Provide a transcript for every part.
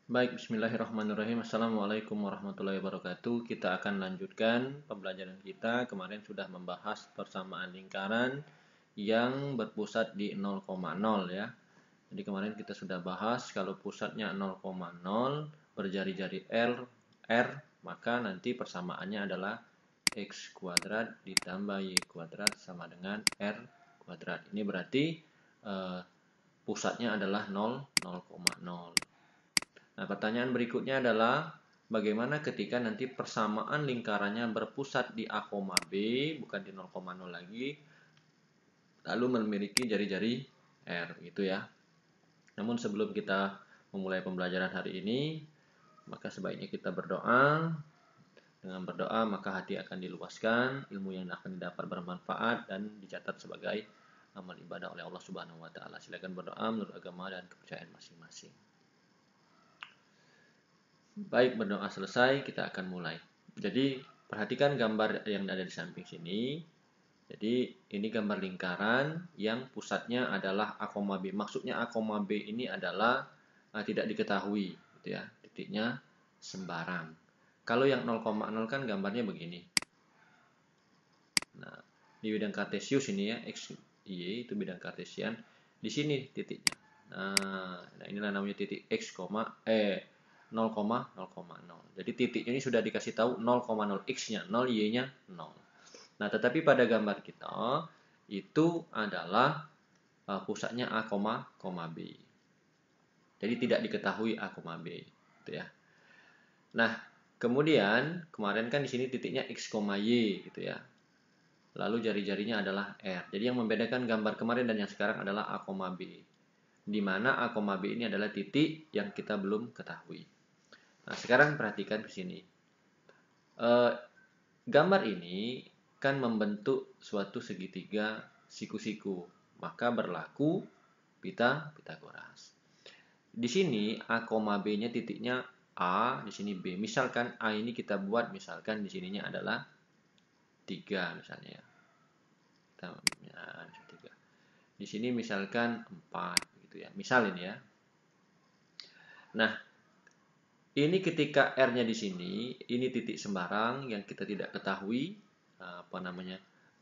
Baik, bismillahirrahmanirrahim. Assalamualaikum warahmatullahi wabarakatuh. Kita akan lanjutkan pembelajaran kita. Kemarin sudah membahas persamaan lingkaran yang berpusat di 0,0 ya. Jadi kemarin kita sudah bahas kalau pusatnya 0,0 berjari-jari R, maka nanti persamaannya adalah X kuadrat ditambah Y kuadrat sama dengan R kuadrat. Ini berarti pusatnya adalah 0,0. Nah, pertanyaan berikutnya adalah bagaimana ketika nanti persamaan lingkarannya berpusat di A, B, bukan di 0,0 lagi, lalu memiliki jari-jari R, gitu ya. Namun sebelum kita memulai pembelajaran hari ini, maka sebaiknya kita berdoa. Dengan berdoa, maka hati akan diluaskan, ilmu yang akan didapat bermanfaat dan dicatat sebagai amal ibadah oleh Allah Subhanahu wa taala. Silakan berdoa menurut agama dan kepercayaan masing-masing. Baik, berdoa selesai, kita akan mulai. Jadi, perhatikan gambar yang ada di samping sini. Jadi, ini gambar lingkaran yang pusatnya adalah A, B. Maksudnya A, B ini adalah tidak diketahui, gitu ya. Titiknya sembarang. Kalau yang 0,0 kan gambarnya begini. Nah, di bidang kartesius ini ya, X, Y itu bidang kartesian. Di sini titiknya. Nah inilah namanya titik X, 0,0. Jadi titiknya ini sudah dikasih tahu 0,0 X-nya, 0 Y-nya 0. Nah, tetapi pada gambar kita itu adalah pusatnya A, B. Jadi tidak diketahui A, B, gitu ya. Nah, kemudian kemarin kan di sini titiknya X, Y gitu ya. Lalu jari-jarinya adalah R. Jadi yang membedakan gambar kemarin dan yang sekarang adalah A, B. Di mana A, B ini adalah titik yang kita belum ketahui. Nah, sekarang perhatikan ke sini. Gambar ini kan membentuk suatu segitiga siku-siku. Maka berlaku Pitagoras. Di sini A, B-nya titiknya A, di sini B. Misalkan A ini kita buat misalkan di sininya adalah 3 misalnya ya. Di sini misalkan 4 gitu ya. Misal ini ya. Nah, ini ketika R-nya di sini, ini titik sembarang yang kita tidak ketahui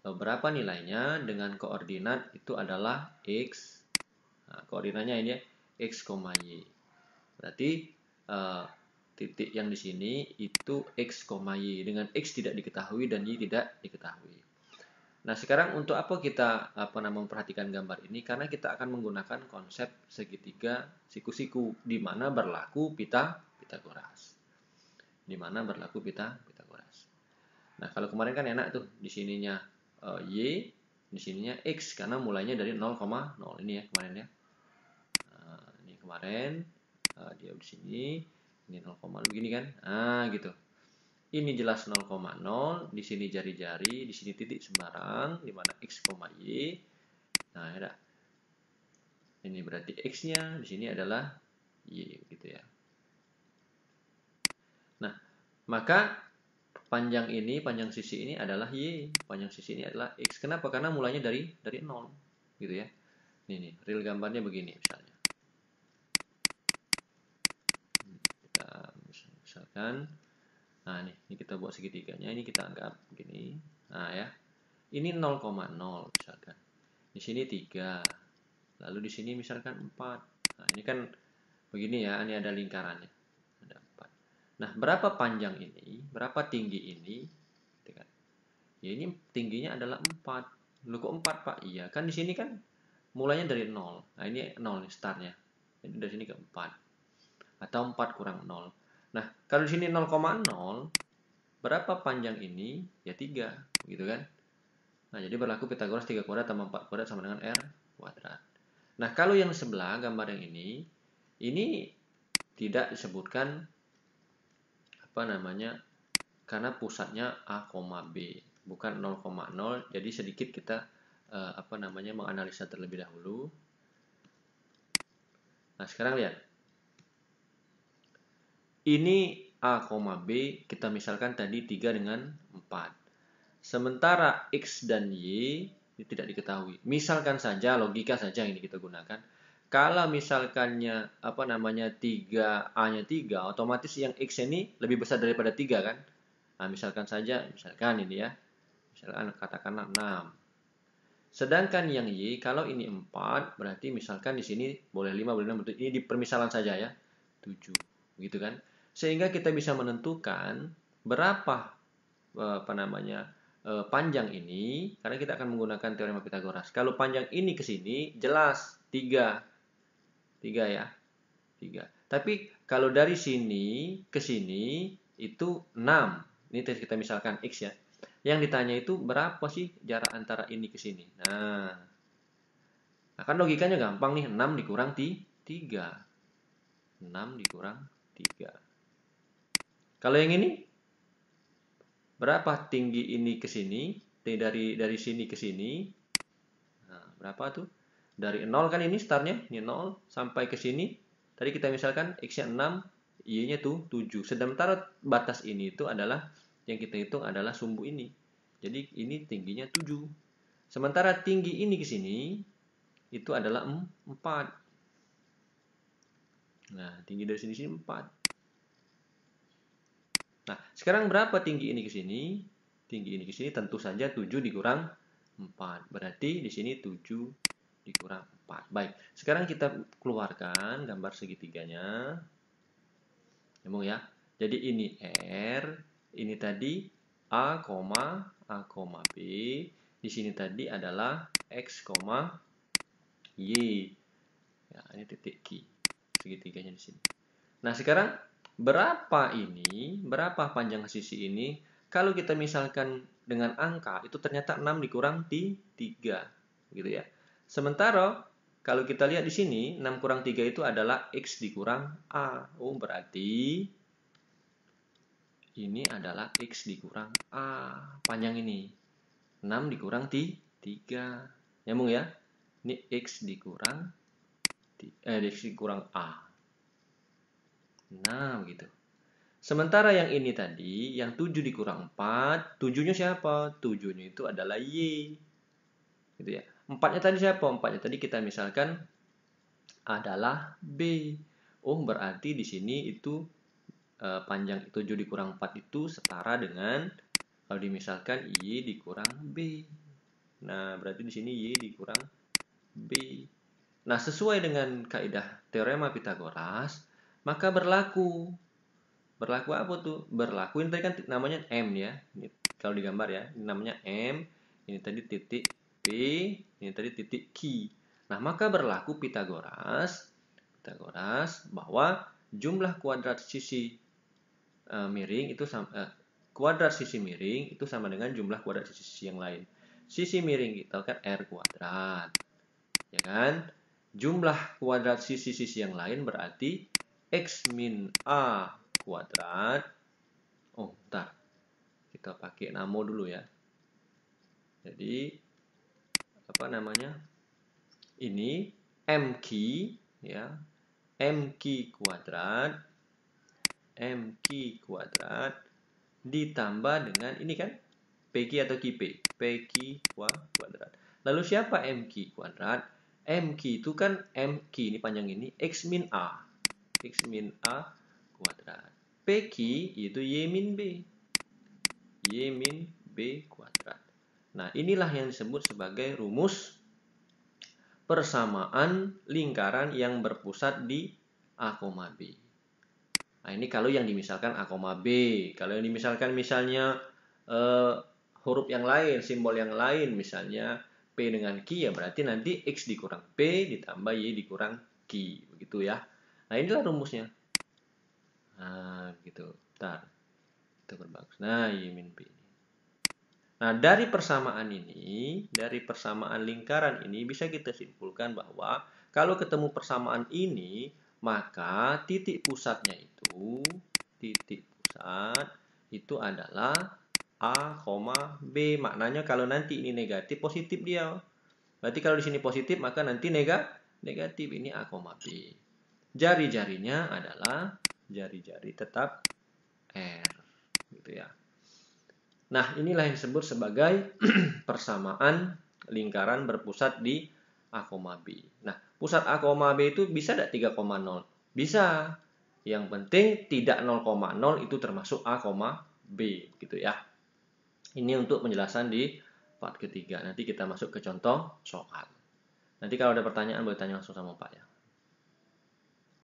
berapa nilainya dengan koordinat itu adalah X. Nah, koordinatnya ini ya, X, Y. Berarti titik yang di sini itu X, Y. Dengan X tidak diketahui dan Y tidak diketahui. Nah, sekarang untuk apa kita memperhatikan gambar ini? Karena kita akan menggunakan konsep segitiga siku-siku di mana berlaku Pitagoras. Di mana berlaku Pitagoras. Nah, kalau kemarin kan enak tuh, di sininya Y, di sininya X karena mulainya dari 0,0 ini ya kemarin ya. Ini kemarin dia di sini, ini 0, begini kan? Nah, gitu. Ini jelas 0,0, di sini jari-jari, di sini titik sembarang, di mana X, Y. Nah, ya. Ini berarti X-nya, di sini adalah Y, gitu ya. Nah, maka panjang sisi ini adalah Y, panjang sisi ini adalah X. Kenapa? Karena mulainya dari 0, gitu ya. Ini real gambarnya begini misalnya. Kita misalkan, nah ini kita buat segitiganya, ini kita anggap begini. Nah ya, ini 0,0 misalkan. Di sini 3. Lalu di sini misalkan 4. Nah, ini kan begini ya, ini ada lingkarannya. Ada 4. Nah, berapa panjang ini? Berapa tinggi ini? Ya, ini tingginya adalah 4. Loh kok 4, Pak? Iya, kan di sini kan mulainya dari 0. Nah, ini 0 nih startnya. Jadi dari sini ke 4. Atau 4 kurang 0. Nah, kalau di sini 0,0, berapa panjang ini? Ya 3, gitu kan? Nah, jadi berlaku Pitagoras 3 kuadrat tambah 4 kuadrat sama dengan R kuadrat. Nah, kalau yang sebelah gambar yang ini tidak disebutkan karena pusatnya A, B, bukan 0,0. Jadi sedikit kita menganalisa terlebih dahulu. Nah, sekarang lihat. Ini A, B, kita misalkan tadi 3 dengan 4. Sementara X dan Y ini tidak diketahui. Misalkan saja, logika saja ini kita gunakan. Kalau misalkannya 3A-nya 3, otomatis yang X ini lebih besar daripada 3 kan? Nah, misalkan ini ya. Misalkan katakanlah 6. Sedangkan yang Y, kalau ini 4, berarti misalkan di sini boleh 5, boleh 6, ini di permisalan saja ya, 7. Gitu kan? Sehingga kita bisa menentukan berapa panjang ini, karena kita akan menggunakan teorema Pitagoras. Kalau panjang ini ke sini, jelas 3. 3 ya. 3. Tapi kalau dari sini ke sini, itu 6. Ini kita misalkan X ya. Yang ditanya itu berapa sih jarak antara ini ke sini? Nah, kan logikanya gampang nih. 6 dikurang 3. 6 dikurang 3. Kalau yang ini, berapa tinggi ini ke sini? Dari sini ke sini. Nah, berapa tuh? Dari 0 kan ini startnya. Ini 0 sampai ke sini. Tadi kita misalkan X-nya 6, Y-nya tuh 7. Sementara batas ini itu adalah, yang kita hitung adalah sumbu ini. Jadi ini tingginya 7. Sementara tinggi ini ke sini itu adalah 4. Nah, tinggi dari sini 4. Nah, sekarang berapa tinggi ini ke sini? Tinggi ini ke sini tentu saja 7 dikurang 4. Berarti di sini 7 dikurang 4. Baik, sekarang kita keluarkan gambar segitiganya. Nyambung ya. Jadi ini R, ini tadi A, B. Di sini tadi adalah X, Y. Ya, ini titik Q. Segitiganya di sini. Nah, sekarang berapa panjang sisi ini? Kalau kita misalkan dengan angka, itu ternyata 6 dikurang 3. Gitu ya. Sementara kalau kita lihat di sini, 6 kurang 3 itu adalah X dikurang A. Oh, berarti ini adalah X dikurang A. Panjang ini. 6 dikurang 3. Nyambung ya? Ini X dikurang A. Nah, begitu. Sementara yang ini tadi, yang 7 dikurang 4, 7-nya siapa? 7-nya itu adalah Y. Gitu ya. 4-nya tadi siapa? 4-nya tadi kita misalkan adalah B. Oh, berarti di sini itu panjang 7 dikurang 4 itu setara dengan, kalau dimisalkan Y dikurang B. Nah, berarti di sini Y dikurang B. Nah, sesuai dengan kaidah teorema Pitagoras, maka berlaku apa tuh? Berlaku ini tadi kan namanya M ya. Ini kalau digambar ya, ini namanya M, ini tadi titik P, ini tadi titik Q. Nah, maka berlaku Pitagoras bahwa jumlah kuadrat sisi miring itu kuadrat sisi miring itu sama dengan jumlah kuadrat sisi yang lain. Sisi miring kita kan R kuadrat. Ya kan? Jumlah kuadrat sisi-sisi yang lain berarti X min A kuadrat. Oh, bentar. Kita pakai namo dulu ya. Jadi, ini MQ ya. MQ kuadrat ditambah dengan ini kan PQ atau QP. PQ kuadrat. Lalu siapa MQ kuadrat? MQ itu kan MQ ini panjang ini X min A. X min A kuadrat. PQ itu Y min B. Y min B kuadrat. Nah, inilah yang disebut sebagai rumus persamaan lingkaran yang berpusat di A, B. Nah, ini kalau yang dimisalkan A, B. Kalau yang dimisalkan misalnya huruf yang lain, simbol yang lain, misalnya P dengan Q, ya berarti nanti X dikurang P ditambah Y dikurang Q. Begitu ya. Nah, inilah rumusnya. Nah, gitu. Bentar. Itu berbagus. Nah, Y min P ini. Nah, dari persamaan lingkaran ini bisa kita simpulkan bahwa kalau ketemu persamaan ini, maka titik pusatnya itu adalah A, B. Maknanya kalau nanti ini negatif, positif dia. Berarti kalau di sini positif, maka nanti negatif. Ini A, B. Jari-jarinya adalah jari-jari tetap R. Gitu ya. Nah, inilah yang disebut sebagai persamaan lingkaran berpusat di A, B. Nah, pusat A, B itu bisa tidak 3,0? Bisa. Yang penting tidak 0,0 itu termasuk A, B gitu ya. Ini untuk penjelasan di part ketiga. Nanti kita masuk ke contoh soal. Nanti kalau ada pertanyaan boleh tanya langsung sama Pak ya.